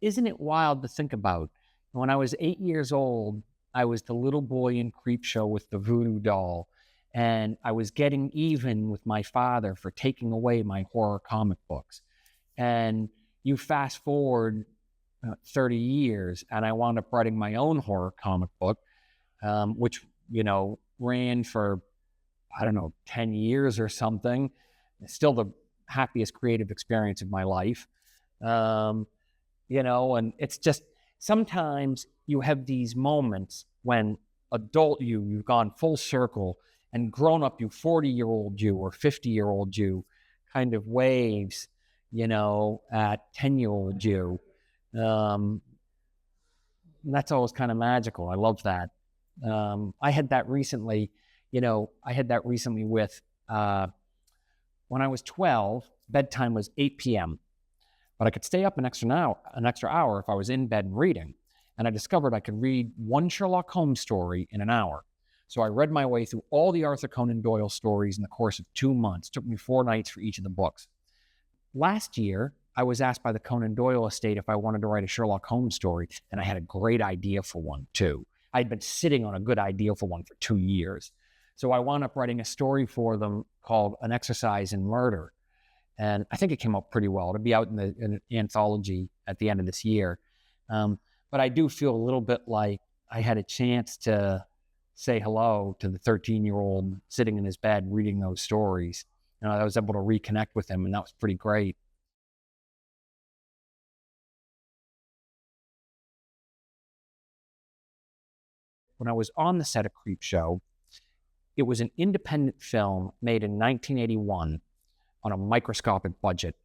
isn't it wild to think about? When I was 8 years old, I was the little boy in Creepshow with the voodoo doll, and I was getting even with my father for taking away my horror comic books. And you fast forward 30 years, and I wound up writing my own horror comic book, which, ran for, I don't know, 10 years or something. It's still the happiest creative experience of my life. And it's just, sometimes you have these moments when adult you've gone full circle, and grown up you, 40-year-old you or 50-year-old you, kind of waves, at 10-year-old you. And that's always kind of magical. I love that. I had that recently, with, when I was 12, bedtime was 8 p.m., but I could stay up an extra hour if I was in bed and reading. And I discovered I could read one Sherlock Holmes story in an hour. So I read my way through all the Arthur Conan Doyle stories in the course of 2 months. It took me 4 nights for each of the books. Last year, I was asked by the Conan Doyle estate if I wanted to write a Sherlock Holmes story, and I had a great idea for one, too. I'd been sitting on a good idea for one for 2 years. So I wound up writing a story for them called An Exercise in Murder. And I think it came out pretty well. It'll be out in an anthology at the end of this year. But I do feel a little bit like I had a chance to say hello to the 13-year-old sitting in his bed reading those stories. I was able to reconnect with him, and that was pretty great. When I was on the set of Creepshow, it was an independent film made in 1981 on a microscopic budget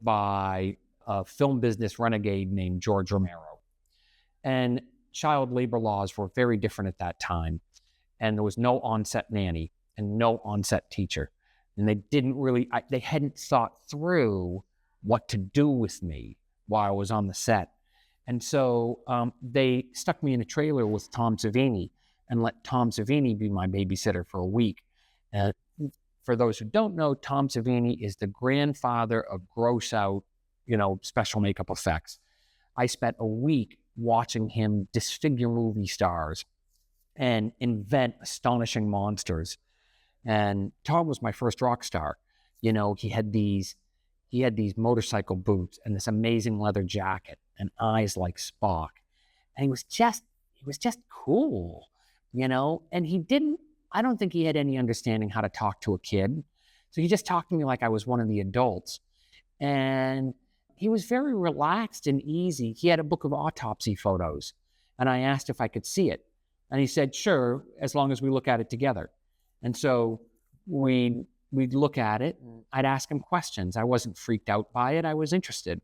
by a film business renegade named George Romero. And child labor laws were very different at that time. And there was no on-set nanny and no on-set teacher. And they hadn't thought through what to do with me while I was on the set. And so they stuck me in a trailer with Tom Savini and let Tom Savini be my babysitter for a week. For those who don't know, Tom Savini is the grandfather of gross out, special makeup effects. I spent a week watching him disfigure movie stars and invent astonishing monsters. And Tom was my first rock star. He had these motorcycle boots and this amazing leather jacket and eyes like Spock. And he was just cool, and I don't think he had any understanding how to talk to a kid. So he just talked to me like I was one of the adults. And he was very relaxed and easy. He had a book of autopsy photos, and I asked if I could see it. And he said, sure, as long as we look at it together. And so we'd look at it, and I'd ask him questions. I wasn't freaked out by it. I was interested,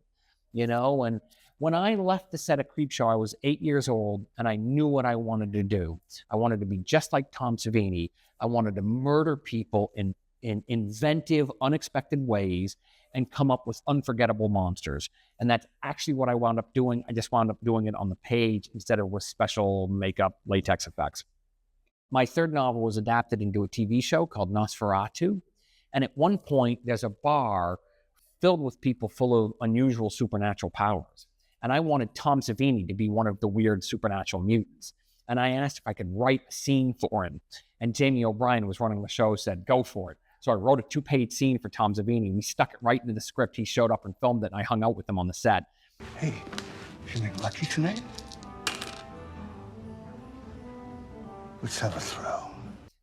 and when I left the set of Creepshow, I was 8 years old, and I knew what I wanted to do. I wanted to be just like Tom Savini. I wanted to murder people in inventive, unexpected ways and come up with unforgettable monsters. And that's actually what I wound up doing. I just wound up doing it on the page instead of with special makeup latex effects. My third novel was adapted into a TV show called Nosferatu. And at one point, there's a bar filled with people full of unusual supernatural powers. And I wanted Tom Savini to be one of the weird supernatural mutants. And I asked if I could write a scene for him. And Jamie O'Brien, who was running the show, said, go for it. So I wrote a 2-page scene for Tom Savini. We stuck it right into the script. He showed up and filmed it, and I hung out with him on the set. Hey, feeling lucky tonight? Let's have a throw.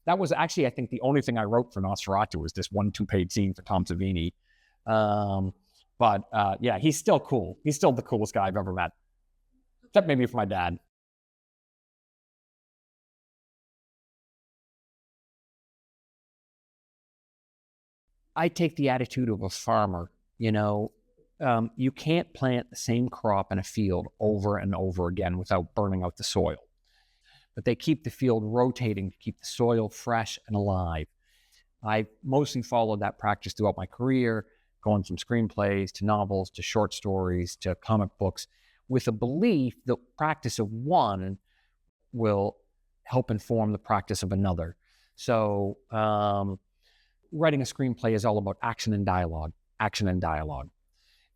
That was actually, I think, the only thing I wrote for Nosferatu was this 1-2-page scene for Tom Savini. But yeah, he's still cool. He's still the coolest guy I've ever met. Except maybe for my dad. I take the attitude of a farmer. You can't plant the same crop in a field over and over again without burning out the soil. But they keep the field rotating to keep the soil fresh and alive. I mostly followed that practice throughout my career, going from screenplays to novels to short stories to comic books, with a belief that practice of one will help inform the practice of another. So writing a screenplay is all about action and dialogue.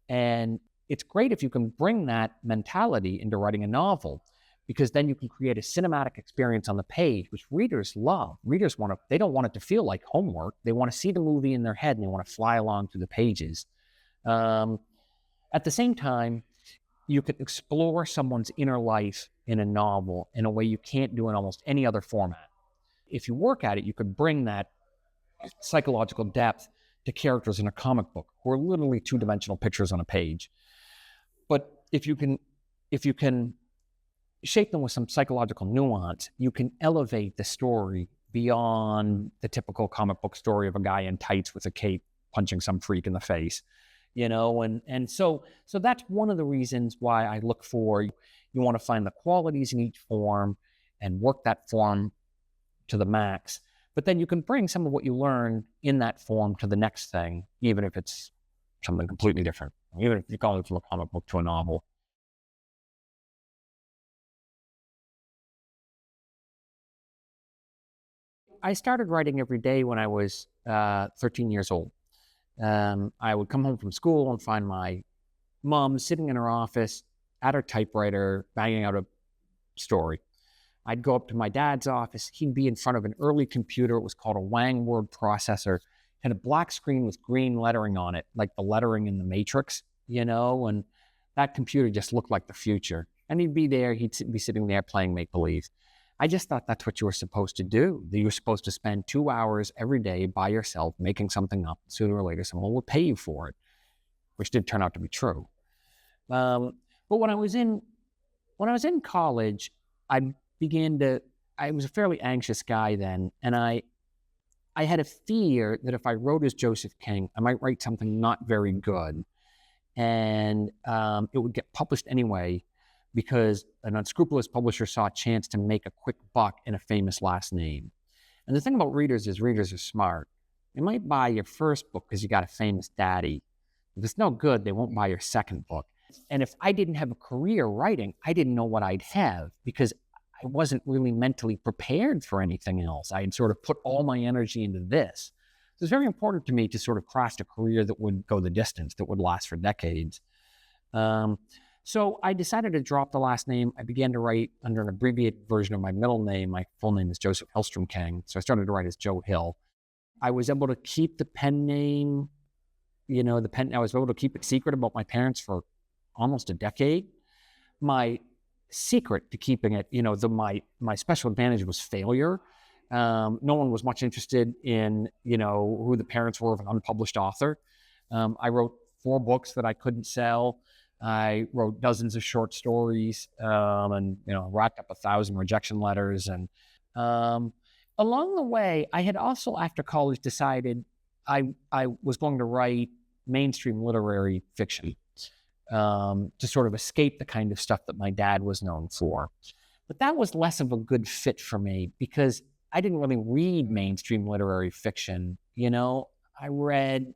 And it's great if you can bring that mentality into writing a novel, because then you can create a cinematic experience on the page, which readers love. Readers they don't want it to feel like homework. They want to see the movie in their head and they want to fly along through the pages. At the same time, you can explore someone's inner life in a novel in a way you can't do in almost any other format. If you work at it, you could bring that psychological depth to characters in a comic book who are literally two-dimensional pictures on a page. But if you can shape them with some psychological nuance, you can elevate the story beyond the typical comic book story of a guy in tights with a cape punching some freak in the face, and so that's one of the reasons why I look for, you want to find the qualities in each form and work that form to the max. But then you can bring some of what you learn in that form to the next thing, even if it's something completely different, even if you're going from a comic book to a novel. I started writing every day when I was 13 years old. I would come home from school and find my mom sitting in her office at her typewriter, banging out a story. I'd go up to my dad's office. He'd be in front of an early computer. It was called a Wang word processor. Had a black screen with green lettering on it, like the lettering in the Matrix, and that computer just looked like the future. And he'd be there, he'd be sitting there playing make-believe. I just thought that's what you were supposed to do. That you were supposed to spend 2 hours every day by yourself making something up. Sooner or later, someone will pay you for it, which did turn out to be true. But when I was in college, I was a fairly anxious guy then, and I had a fear that if I wrote as Joseph King, I might write something not very good, and it would get published anyway, because an unscrupulous publisher saw a chance to make a quick buck in a famous last name. And the thing about readers is readers are smart. They might buy your first book because you got a famous daddy. If it's no good, they won't buy your second book. And if I didn't have a career writing, I didn't know what I'd have, because I wasn't really mentally prepared for anything else. I had sort of put all my energy into this. So it's very important to me to sort of craft a career that would go the distance, that would last for decades. So I decided to drop the last name. I began to write under an abbreviated version of my middle name. My full name is Joseph Hillstrom King. So I started to write as Joe Hill. I was able to keep the pen name, I was able to keep it secret about my parents for almost a decade. My secret to keeping it, my special advantage was failure. No one was much interested in, who the parents were of an unpublished author. I wrote 4 books that I couldn't sell. I wrote dozens of short stories, and racked up 1,000 rejection letters. And along the way, I had also, after college, decided I was going to write mainstream literary fiction, to sort of escape the kind of stuff that my dad was known for. But that was less of a good fit for me, because I didn't really read mainstream literary fiction. I read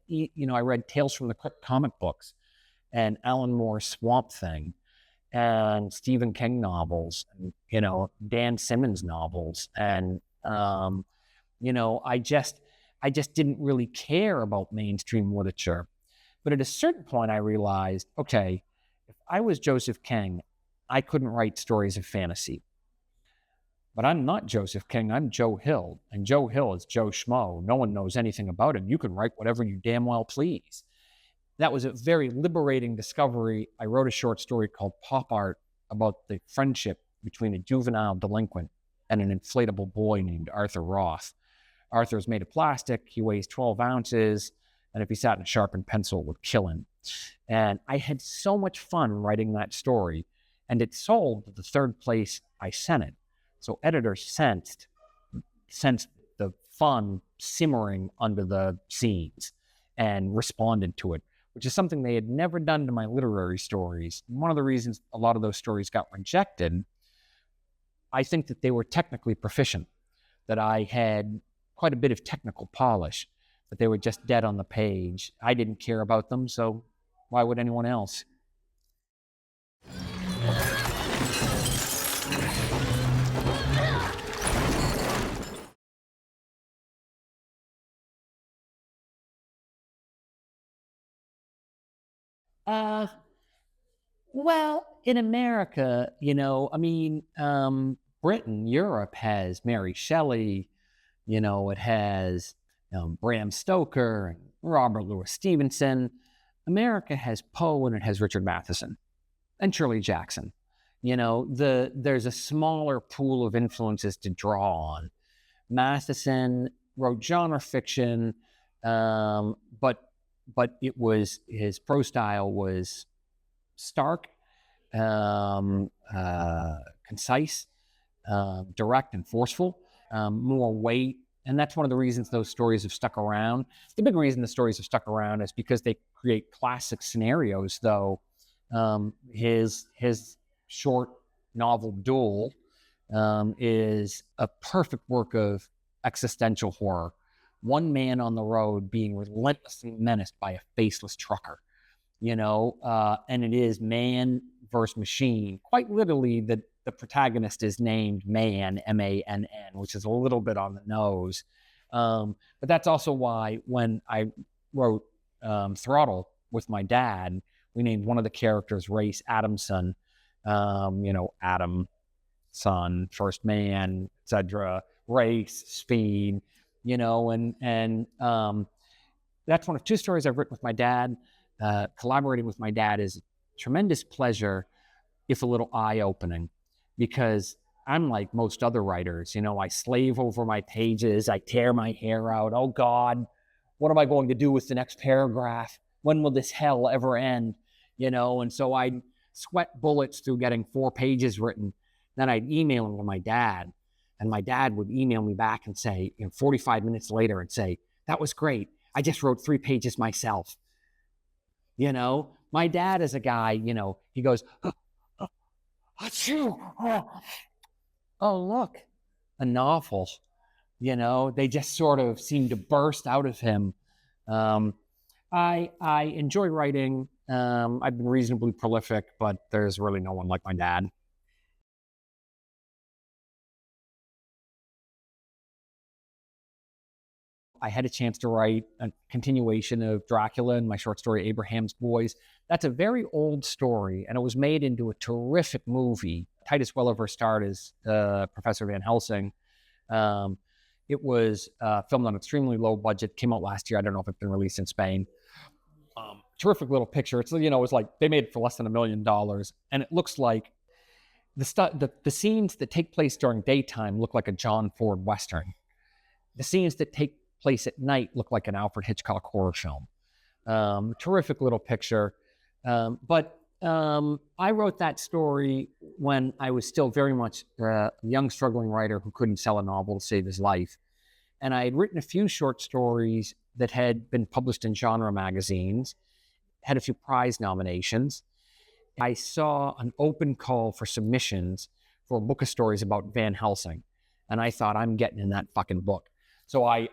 Tales from the Crypt comic books, and Alan Moore's Swamp Thing, and Stephen King novels, and, Dan Simmons novels. And, I just didn't really care about mainstream literature. But at a certain point, I realized, okay, if I was Joseph King, I couldn't write stories of fantasy. But I'm not Joseph King, I'm Joe Hill. And Joe Hill is Joe Schmo. No one knows anything about him. You can write whatever you damn well please. That was a very liberating discovery. I wrote a short story called Pop Art about the friendship between a juvenile delinquent and an inflatable boy named Arthur Roth. Arthur is made of plastic. He weighs 12 ounces. And if he sat in a sharpened pencil, it would kill him. And I had so much fun writing that story. And it sold to the 3rd place I sent it. So editors sensed the fun simmering under the scenes and responded to it, which is something they had never done to my literary stories. And one of the reasons a lot of those stories got rejected, I think that they were technically proficient, that I had quite a bit of technical polish, but they were just dead on the page. I didn't care about them, so why would anyone else? Well, in America, Britain, Europe has Mary Shelley, it has Bram Stoker and Robert Louis Stevenson. America has Poe and it has Richard Matheson and Shirley Jackson. There's a smaller pool of influences to draw on. Matheson wrote genre fiction, but it was his prose style was stark, concise, direct and forceful, more weight. And that's one of the reasons those stories have stuck around. The big reason the stories have stuck around is because they create classic scenarios, though. His short novel Duel is a perfect work of existential horror. One man on the road being relentlessly menaced by a faceless trucker, and it is man versus machine. Quite literally, the protagonist is named Man, M-A-N-N, which is a little bit on the nose. But that's also why when I wrote Throttle with my dad, we named one of the characters Race Adamson, Adam, son, first man, etc., race, speed, and that's one of two stories I've written with my dad. Collaborating with my dad is a tremendous pleasure, if a little eye-opening, because I'm like most other writers, I slave over my pages, I tear my hair out. Oh God, what am I going to do with the next paragraph? When will this hell ever end? And so I'd sweat bullets through getting 4 pages written. Then I'd email them to my dad, and my dad would email me back and say, 45 minutes later, and say, that was great. I just wrote 3 pages myself. My dad is a guy, he goes, achoo, oh, look, a novel. They just sort of seem to burst out of him. I enjoy writing. I've been reasonably prolific, but there's really no one like my dad. I had a chance to write a continuation of Dracula in my short story, Abraham's Boys. That's a very old story, and it was made into a terrific movie. Titus Welliver starred as Professor Van Helsing. It was filmed on an extremely low budget, came out last year. I don't know if it's been released in Spain. Terrific little picture. It's, it's like they made it for less than $1 million, and it looks like the scenes that take place during daytime look like a John Ford Western. The scenes that take place at night look like an Alfred Hitchcock horror film. Terrific little picture. But I wrote that story when I was still very much a young, struggling writer who couldn't sell a novel to save his life. And I had written a few short stories that had been published in genre magazines, had a few prize nominations. I saw an open call for submissions for a book of stories about Van Helsing. And I thought, I'm getting in that fucking book. So I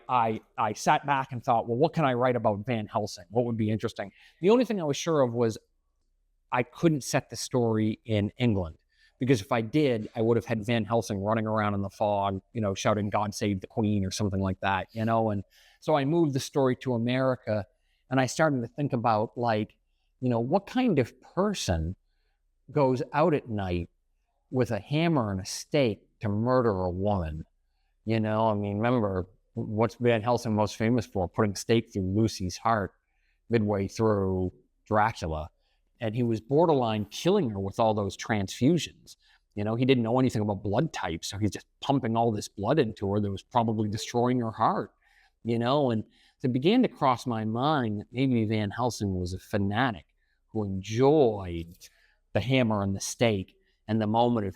sat back and thought, well, what can I write about Van Helsing? What would be interesting? The only thing I was sure of was I couldn't set the story in England, because if I did, I would have had Van Helsing running around in the fog, shouting, God save the Queen or something like that, And so I moved the story to America, and I started to think about, what kind of person goes out at night with a hammer and a stake to murder a woman? Remember, what's Van Helsing most famous for? Putting stake through Lucy's heart midway through Dracula. And he was borderline killing her with all those transfusions. He didn't know anything about blood types, so he's just pumping all this blood into her that was probably destroying her heart. And so it began to cross my mind that maybe Van Helsing was a fanatic who enjoyed the hammer and the stake and the moment of,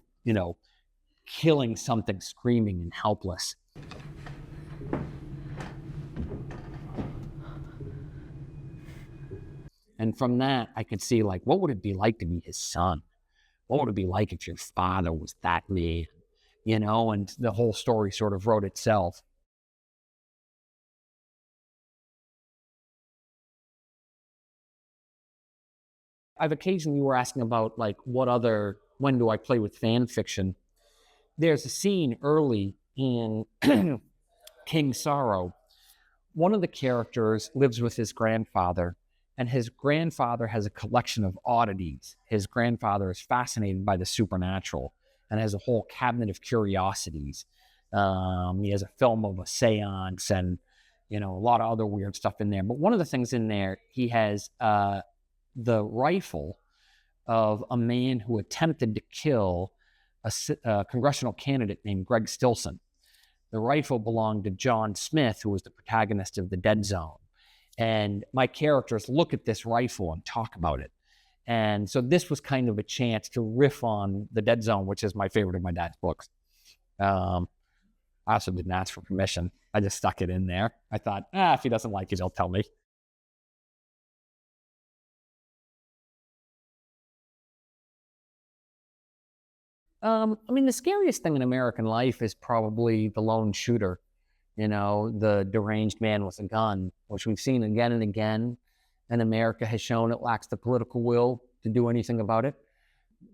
killing something screaming and helpless. And from that, I could see, what would it be like to be his son? What would it be like if your father was that man? And the whole story sort of wrote itself. I've occasionally were asking about, when do I play with fan fiction? There's a scene early in King Sorrow. One of the characters lives with his grandfather, And his grandfather has a collection of oddities. His grandfather is fascinated by the supernatural and has a whole cabinet of curiosities. He has a film of a seance and, a lot of other weird stuff in there. But one of the things in there, he has the rifle of a man who attempted to kill a congressional candidate named Greg Stilson. The rifle belonged to John Smith, who was the protagonist of The Dead Zone. And my characters look at this rifle and talk about it. And so this was kind of a chance to riff on The Dead Zone, which is my favorite of my dad's books. I also didn't ask for permission. I just stuck it in there. I thought, if he doesn't like it, he'll tell me. The scariest thing in American life is probably the lone shooter, the deranged man with a gun, which we've seen again and again. And America has shown it lacks the political will to do anything about it.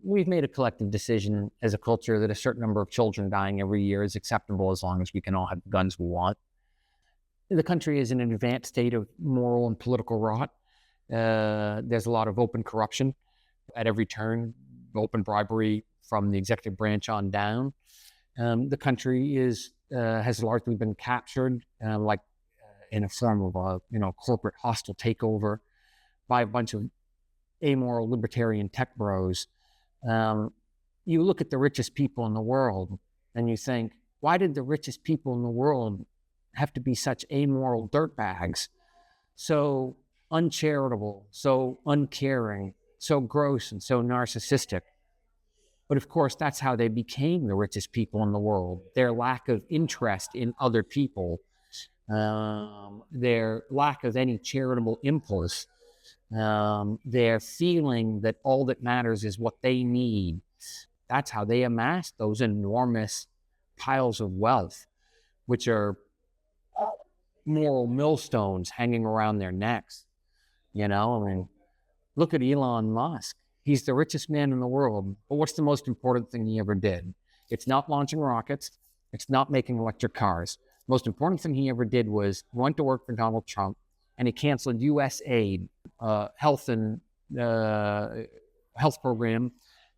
We've made a collective decision as a culture that a certain number of children dying every year is acceptable as long as we can all have the guns we want. The country is in an advanced state of moral and political rot. There's a lot of open corruption at every turn, open bribery from the executive branch on down. The country has largely been captured, in a form of a corporate hostile takeover by a bunch of amoral libertarian tech bros. You look at the richest people in the world and you think, why did the richest people in the world have to be such amoral dirtbags? So uncharitable, so uncaring, so gross and so narcissistic. But of course, that's how they became the richest people in the world. Their lack of interest in other people, their lack of any charitable impulse, their feeling that all that matters is what they need. That's how they amassed those enormous piles of wealth, which are moral millstones hanging around their necks. Look at Elon Musk. He's the richest man in the world, but what's the most important thing he ever did? It's not launching rockets. It's not making electric cars. The most important thing he ever did was went to work for Donald Trump, and he canceled U.S. aid, health program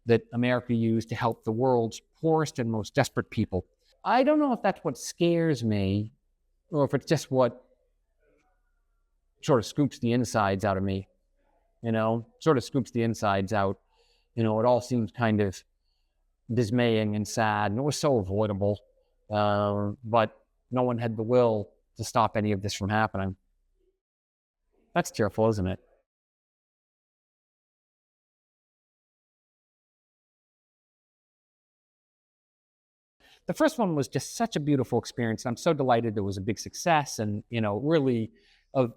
that America used to help the world's poorest and most desperate people. I don't know if that's what scares me, or if it's just what sort of scoops the insides out of me. Sort of scoops the insides out. It all seems kind of dismaying and sad, and it was so avoidable. But no one had the will to stop any of this from happening. That's cheerful, isn't it? The first one was just such a beautiful experience. I'm so delighted it was a big success, and really,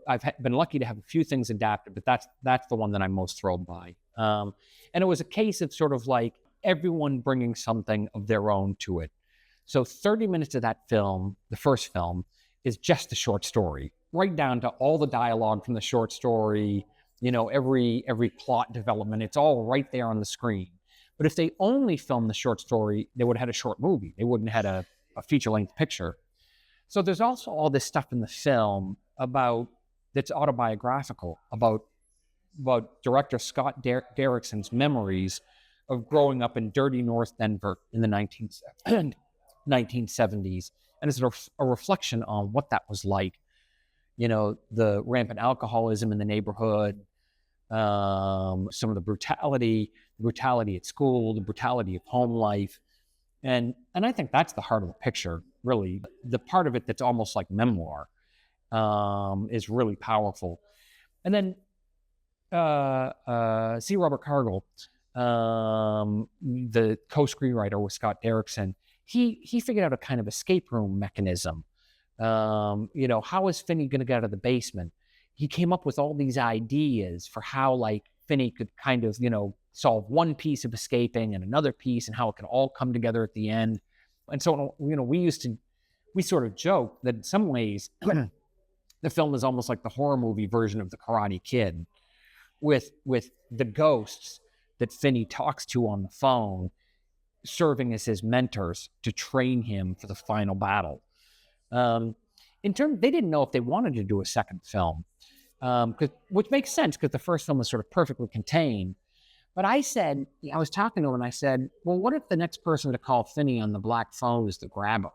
I've been lucky to have a few things adapted, but that's the one that I'm most thrilled by. And it was a case of sort of like everyone bringing something of their own to it. So 30 minutes of that film, the first film, is just the short story, right down to all the dialogue from the short story. Every plot development, it's all right there on the screen. But if they only filmed the short story, they would have had a short movie. They wouldn't have had a feature-length picture. So there's also all this stuff in the film that's autobiographical, about director Scott Derrickson's memories of growing up in dirty North Denver in the 1970s. And it's a reflection on what that was like. The rampant alcoholism in the neighborhood, some of the brutality at school, the brutality of home life. And I think that's the heart of the picture, really. The part of it that's almost like memoir is really powerful. And then C. Robert Cargill, the co-screenwriter with Scott Derrickson, he figured out a kind of escape room mechanism. How is Finney going to get out of the basement? He came up with all these ideas for how Finney could kind of, solve one piece of escaping and another piece, and how it can all come together at the end. And so, we sort of joke that in some ways, the film is almost like the horror movie version of The Karate Kid, with the ghosts that Finney talks to on the phone serving as his mentors to train him for the final battle. They didn't know if they wanted to do a second film. which makes sense because the first film was sort of perfectly contained. But I was talking to him and I said, well, what if the next person to call Finney on the black phone is the grabber?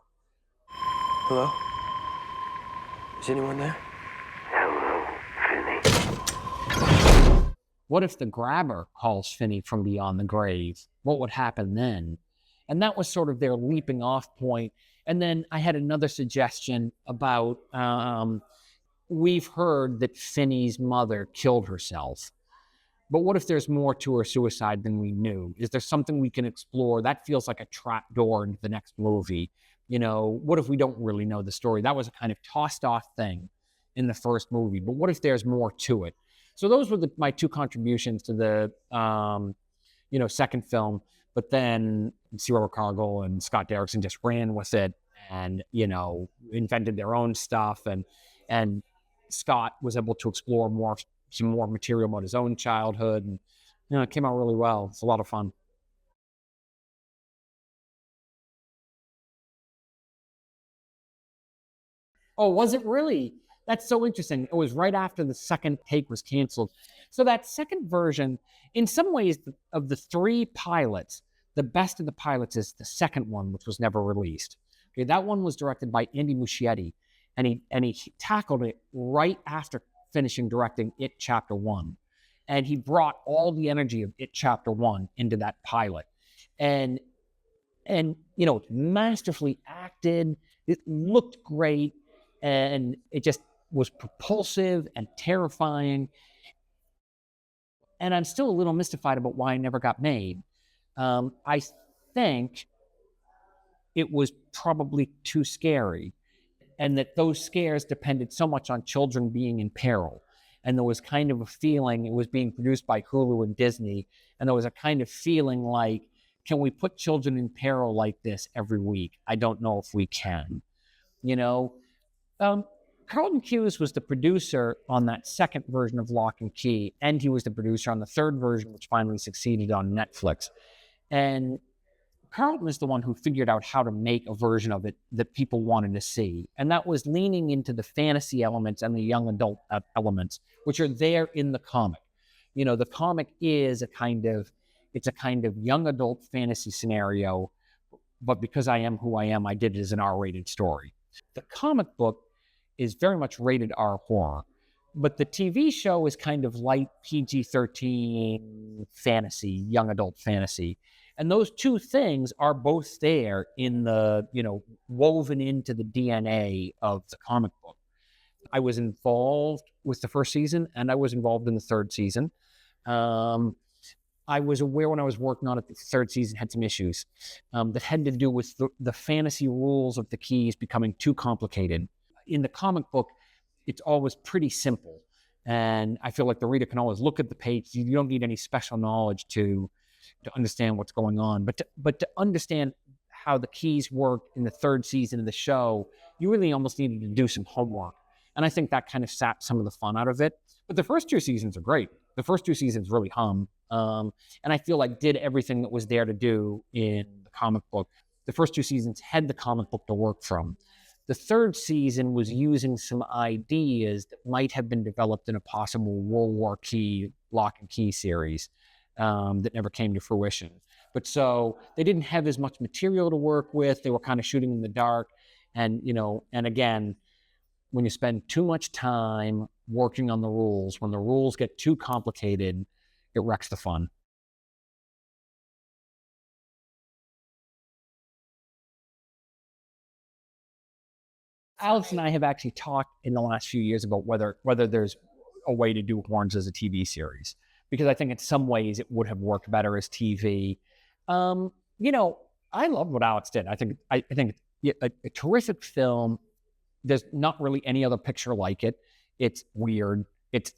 Hello? Is anyone there? Hello, Finney. What if the grabber calls Finney from beyond the grave? What would happen then? And that was sort of their leaping off point. And then I had another suggestion about, we've heard that Finney's mother killed herself. But what if there's more to her suicide than we knew? Is there something we can explore? That feels like a trap door into the next movie. What if we don't really know the story? That was a kind of tossed off thing in the first movie. But what if there's more to it? So those were my two contributions to the, second film. But then C. Robert Cargill and Scott Derrickson just ran with it and, invented their own stuff. And Scott was able to explore some more material about his own childhood. And, it came out really well. It's a lot of fun. Oh, was it really? That's so interesting. It was right after the second take was canceled. So that second version, in some ways, of the three pilots, the best of the pilots is the second one, which was never released. Okay, that one was directed by Andy Muschietti, and he tackled it right after finishing directing It Chapter 1. And he brought all the energy of It Chapter 1 into that pilot. And it's masterfully acted. It looked great. And it just was propulsive and terrifying. And I'm still a little mystified about why it never got made. I think it was probably too scary, and that those scares depended so much on children being in peril. And there was kind of a feeling, it was being produced by Hulu and Disney, and there was a kind of feeling like, can we put children in peril like this every week? I don't know if we can. Carlton Cuse was the producer on that second version of Locke Key, and he was the producer on the third version, which finally succeeded on Netflix. And Carlton is the one who figured out how to make a version of it that people wanted to see. And that was leaning into the fantasy elements and the young adult elements, which are there in the comic. The comic is a kind of young adult fantasy scenario, but because I am who I am, I did it as an R-rated story. The comic book is very much rated R horror, but the TV show is kind of light PG-13 fantasy, young adult fantasy. And those two things are both there in the, woven into the DNA of the comic book. I was involved with the first season, and I was involved in the third season. I was aware when I was working on it that the third season had some issues that had to do with the fantasy rules of the keys becoming too complicated. In the comic book, it's always pretty simple. And I feel like the reader can always look at the page. You don't need any special knowledge to understand what's going on. But to understand how the keys work in the third season of the show, you really almost needed to do some homework. And I think that kind of sapped some of the fun out of it. But the first two seasons are great. The first two seasons really hum. And I feel like did everything that was there to do in the comic book. The first two seasons had the comic book to work from. The third season was using some ideas that might have been developed in a possible World War Key, Locke and Key series that never came to fruition. But so they didn't have as much material to work with. They were kind of shooting in the dark. And, and again, when you spend too much time working on the rules, when the rules get too complicated, it wrecks the fun. Alex and I have actually talked in the last few years about whether there's a way to do Horns as a TV series, because I think in some ways it would have worked better as TV. I love what Alex did. I think it's a terrific film. There's not really any other picture like it. It's weird. It's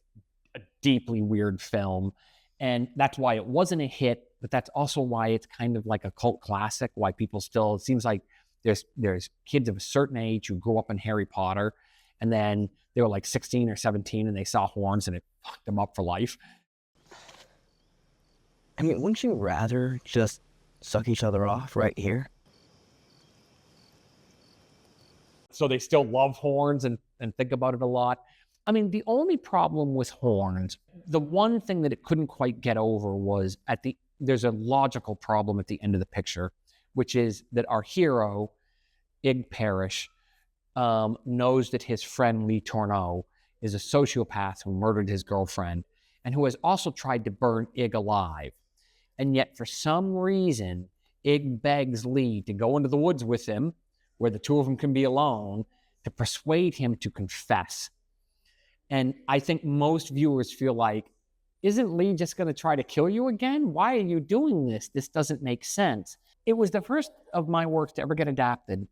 a deeply weird film. And that's why it wasn't a hit, but that's also why it's kind of like a cult classic, why people still, it seems like there's kids of a certain age who grew up in Harry Potter, and then they were like 16 or 17 and they saw Horns and it fucked them up for life. I mean, wouldn't you rather just suck each other off right here? So they still love Horns and think about it a lot. I mean, the only problem with Horns, the one thing that it couldn't quite get over was there's a logical problem at the end of the picture, which is that our hero, Ig Parrish, knows that his friend Lee Tourneau is a sociopath who murdered his girlfriend and who has also tried to burn Ig alive. And yet, for some reason, Ig begs Lee to go into the woods with him, where the two of them can be alone, to persuade him to confess. And I think most viewers feel like, isn't Lee just going to try to kill you again? Why are you doing this? This doesn't make sense. It was the first of my works to ever get adapted.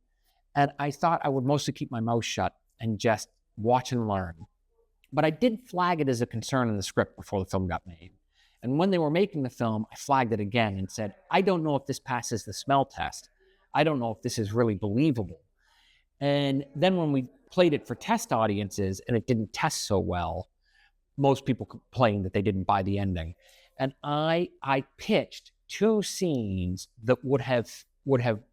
And I thought I would mostly keep my mouth shut and just watch and learn. But I did flag it as a concern in the script before the film got made. And when they were making the film, I flagged it again and said, I don't know if this passes the smell test. I don't know if this is really believable. And then when we played it for test audiences and it didn't test so well, most people complained that they didn't buy the ending. And I pitched 2 scenes that would have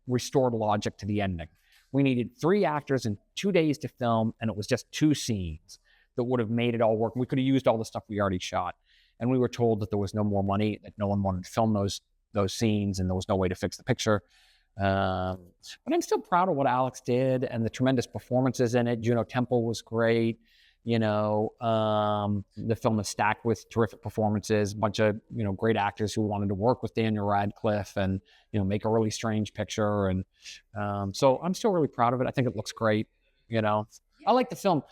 restored logic to the ending. We needed 3 actors and 2 days to film, and it was just 2 scenes that would have made it all work. We could have used all the stuff we already shot. And we were told that there was no more money, that no one wanted to film those scenes, and there was no way to fix the picture. But I'm still proud of what Alex did and the tremendous performances in it. Juno Temple was great. The film is stacked with terrific performances, a bunch of, great actors who wanted to work with Daniel Radcliffe and, make a really strange picture. And so I'm still really proud of it. I think it looks great. I like the film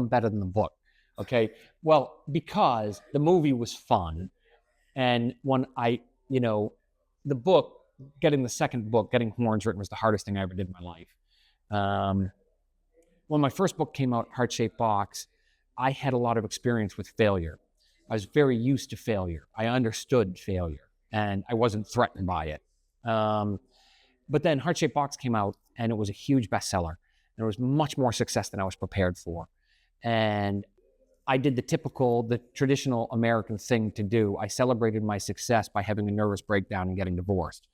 better than the book. Okay. Well, because the movie was fun. And when the book, getting the second book, getting Horns written was the hardest thing I ever did in my life. When my first book came out, Heart Shaped Box, I had a lot of experience with failure. I was very used to failure. I understood failure, and I wasn't threatened by it. But then Heart Shaped Box came out, and it was a huge bestseller. And it was much more success than I was prepared for. And I did the traditional American thing to do. I celebrated my success by having a nervous breakdown and getting divorced.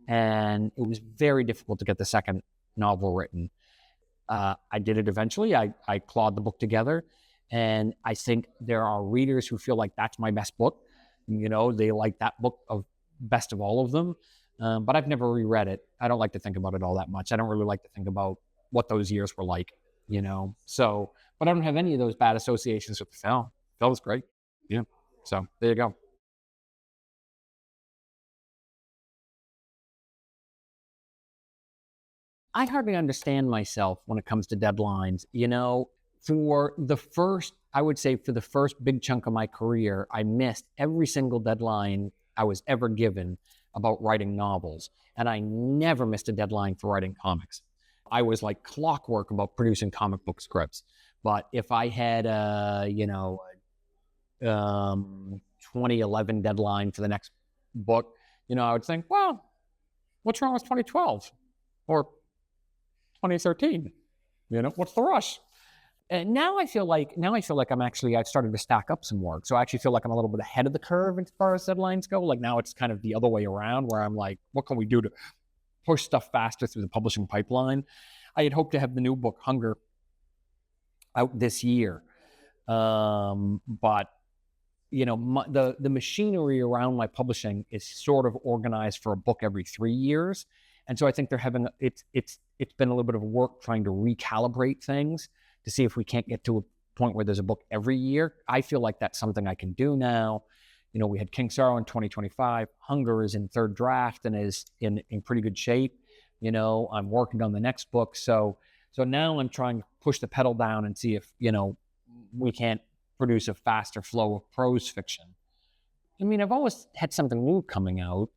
And it was very difficult to get the second novel written. I did it eventually. I clawed the book together. And I think there are readers who feel like that's my best book. They like that book of best of all of them. But I've never reread it. I don't like to think about it all that much. I don't really like to think about what those years were like, So, but I don't have any of those bad associations with the film. The film was great. Yeah. So there you go. I hardly understand myself when it comes to deadlines. I would say for the first big chunk of my career, I missed every single deadline I was ever given about writing novels. And I never missed a deadline for writing comics. I was like clockwork about producing comic book scripts. But if I had a 2011 deadline for the next book, I would think, well, what's wrong with 2012 or 2013? What's the rush? And now I feel like I've started to stack up some work. So I actually feel like I'm a little bit ahead of the curve as far as deadlines go. Like now it's kind of the other way around where I'm like, what can we do to push stuff faster through the publishing pipeline? I had hoped to have the new book, Hunger, out this year. But the machinery around my publishing is sort of organized for a book every 3 years. And so I think it's been a little bit of work trying to recalibrate things to see if we can't get to a point where there's a book every year. I feel like that's something I can do now. We had King Sorrow in 2025. Hunger is in third draft and is in pretty good shape. I'm working on the next book. So now I'm trying to push the pedal down and see if, we can't produce a faster flow of prose fiction. I mean, I've always had something new coming out.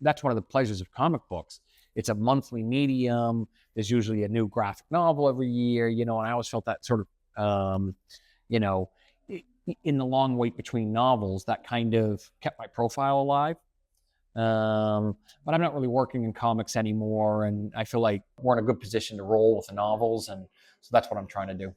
That's one of the pleasures of comic books. It's a monthly medium. There's usually a new graphic novel every year, and I always felt that sort of, in the long wait between novels, that kind of kept my profile alive. But I'm not really working in comics anymore, and I feel like we're in a good position to roll with the novels, and so that's what I'm trying to do.